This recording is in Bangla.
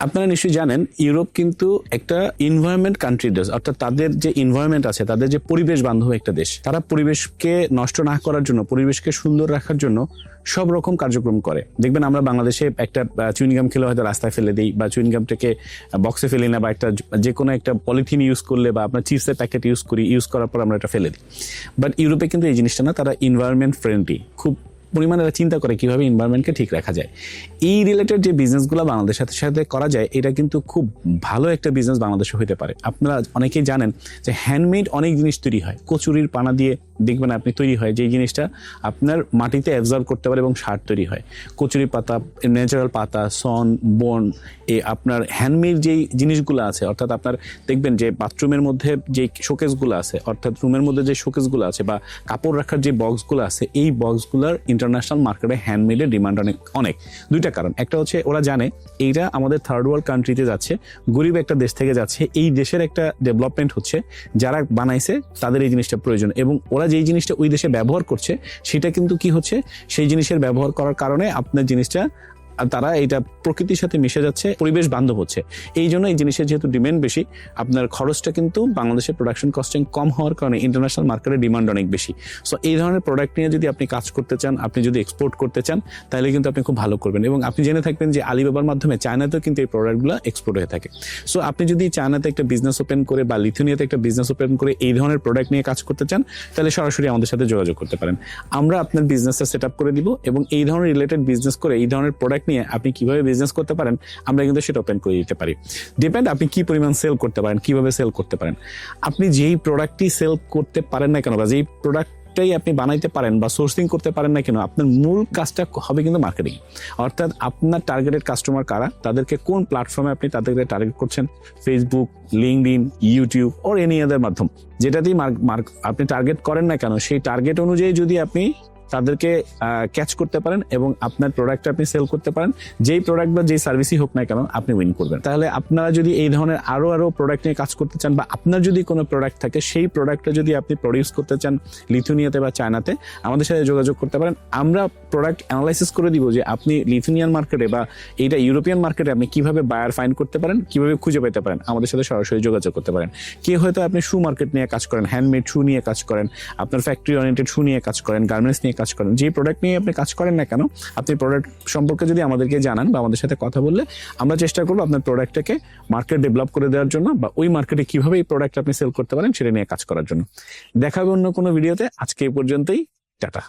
আপনারা নিশ্চয়ই জানেন ইউরোপ কিন্তু একটা এনভায়রনমেন্ট কান্ট্রি দেশ, অর্থাৎ তাদের যে এনভায়রনমেন্ট আছে, তাদের যে পরিবেশ বান্ধব একটা দেশ। তারা পরিবেশকে নষ্ট না করার জন্য, পরিবেশকে সুন্দর রাখার জন্য সব রকম কার্যক্রম করে। দেখবেন আমরা বাংলাদেশে একটা চুইংগাম খেলে হয়তো রাস্তায় ফেলে দিই, বা চুইংগামটাকে বক্সে ফেলি না, বা একটা যে কোনো একটা পলিথিন ইউজ করলে, বা আপনার চিপসের প্যাকেট ইউজ করার পর আমরা এটা ফেলে দিই। বাট ইউরোপে কিন্তু এই জিনিসটা না, তারা এনভায়রনমেন্ট ফ্রেন্ডলি খুব পরিমাণে চিন্তা করে কিভাবে এনভায়রনমেন্টকে ঠিক রাখা যায়। এই রিলেটেড যে বিজনেসগুলো বাংলাদেশের সাথে সাথে করা যায়, এটা কিন্তু খুব ভালো একটা বিজনেস বাংলাদেশে হতে পারে। আপনারা অনেকেই জানেন যে হ্যান্ডমেড অনেক জিনিস তৈরি হয়, কচুরির পানা দিয়ে দেখবেন আপনি তৈরি হয়, যেই জিনিসটা আপনার মাটিতে অ্যাবজর্ব করতে পারে এবং সার তৈরি হয়। কচুরি পাতা, ন্যাচারাল পাতা, সন, বন, আপনার হ্যান্ডমেড যেই জিনিসগুলো আছে, অর্থাৎ আপনার দেখবেন যে বাথরুমের মধ্যে যে শোকেসগুলো আছে, অর্থাৎ রুমের মধ্যে যে শোকেসগুলো আছে, বা কাপড় রাখার যে বক্সগুলো আছে, এই বক্সগুলোর ইন্টারন্যাশনাল মার্কেটে হ্যান্ডমেডের ডিমান্ড অনেক। দুইটা কারণ, একটা হচ্ছে ওরা জানে এইটা আমাদের থার্ড ওয়ার্ল্ড কান্ট্রিতে যাচ্ছে, গরিব একটা দেশ থেকে যাচ্ছে, এই দেশের একটা ডেভেলপমেন্ট হচ্ছে, যারা বানাইছে তাদের এই জিনিসটা প্রয়োজন, এবং ওরা যেই জিনিসটা ওই দেশে ব্যবহার করছে সেটা কিন্তু কি হচ্ছে, সেই জিনিসের ব্যবহার করার কারণে আপনার জিনিসটা তারা এটা প্রকৃতির সাথে মিশে যাচ্ছে, পরিবেশ বান্ধব হচ্ছে। এই জন্য এই জিনিসের যেহেতু ডিমান্ড বেশি, আপনার খরচটা কিন্তু বাংলাদেশের প্রোডাকশন কস্টিং কম হওয়ার কারণে ইন্টারন্যাশনাল মার্কেটে ডিমান্ড অনেক বেশি। সো এই ধরনের প্রোডাক্ট নিয়ে যদি আপনি কাজ করতে চান, আপনি যদি এক্সপোর্ট করতে চান, তাহলে কিন্তু আপনি খুব ভালো করবেন। এবং আপনি জেনে থাকবেন যে আলিবাবার মাধ্যমে চায়নাতেও কিন্তু এই প্রোডাক্টগুলো এক্সপোর্ট হয়ে থাকে। সো আপনি যদি চায়নাতে একটা বিজনেস ওপেন করে, বা লিথুয়ানিয়াতে একটা বিজনেস ওপেন করে এই ধরনের প্রোডাক্ট নিয়ে কাজ করতে চান, তাহলে সরাসরি আমাদের সাথে যোগাযোগ করতে পারেন। আমরা আপনার বিজনেসটা সেট আপ করে দিব, এবং এই ধরনের রিলেটেড বিজনেস করে, এই ধরনের প্রোডাক্ট নিয়ে আপনি কিভাবে বিজনেস করতে পারেন আমরা কিন্তু সেটা ওপেন করে দিতে পারি। ডিপেন্ড আপনি কি পরিমাণ সেল করতে পারেন, কিভাবে সেল করতে পারেন। আপনি যেই প্রোডাক্টই সেল করতে পারেন না কেন, বা যেই প্রোডাক্টটাই আপনি বানাইতে পারেন বা সোর্সিং করতে পারেন না কেন, আপনার মূল কাজটা হবে কিন্তু মার্কেটিং। অর্থাৎ আপনার টার্গেটেড কাস্টমার কারা, তাদেরকে কোন প্ল্যাটফর্মে আপনি তাদেরকে টার্গেট করছেন, Facebook, LinkedIn, YouTube or any other মাধ্যম, যেটাতেই আপনি টার্গেট করেন না কেন, সেই টার্গেট অনুযায়ী যদি আপনি তাদেরকে ক্যাচ করতে পারেন এবং আপনার প্রোডাক্টটা আপনি সেল করতে পারেন, যেই প্রোডাক্ট বা যেই সার্ভিসই হোক না কেন, আপনি উইন করবেন। তাহলে আপনারা যদি এই ধরনের আরো প্রোডাক্ট নিয়ে কাজ করতে চান, বা আপনার যদি কোনো প্রোডাক্ট থাকে, সেই প্রোডাক্টটা যদি আপনি প্রডিউস করতে চান লিথুয়ানিয়াতে বা চায়নাতে, আমাদের সাথে যোগাযোগ করতে পারেন। আমরা প্রোডাক্ট অ্যানালাইসিস করে দিব যে আপনি লিথুয়ানিয়ান মার্কেটে বা এইটা ইউরোপিয়ান মার্কেটে আপনি কিভাবে বায়ার ফাইন্ড করতে পারেন, কিভাবে খুঁজে পেতে পারেন, আমাদের সাথে সরাসরি যোগাযোগ করতে পারেন। কে হয়তো আপনি শু মার্কেট নিয়ে কাজ করেন, হ্যান্ডমেড শু নিয়ে কাজ করেন, আপনার ফ্যাক্টরি ওরিয়েন্টেড শু নিয়ে কাজ করেন, গার্মেন্টস নিয়ে কাজ করেন, যে প্রোডাক্ট নিয়ে আপনি কাজ করেন না কেন, আপনি প্রোডাক্ট সম্পর্কে যদি আমাদেরকে জানান বা আমাদের সাথে কথা বললে, আমরা চেষ্টা করবো আপনার প্রোডাক্টটাকে মার্কেট ডেভেলপ করে দেওয়ার জন্য, বা ওই মার্কেটে কিভাবে এই প্রোডাক্ট আপনি সেল করতে পারেন সেটা নিয়ে কাজ করার জন্য। দেখা হবে অন্য কোনো ভিডিওতে। আজকে এই পর্যন্তই, টাটা।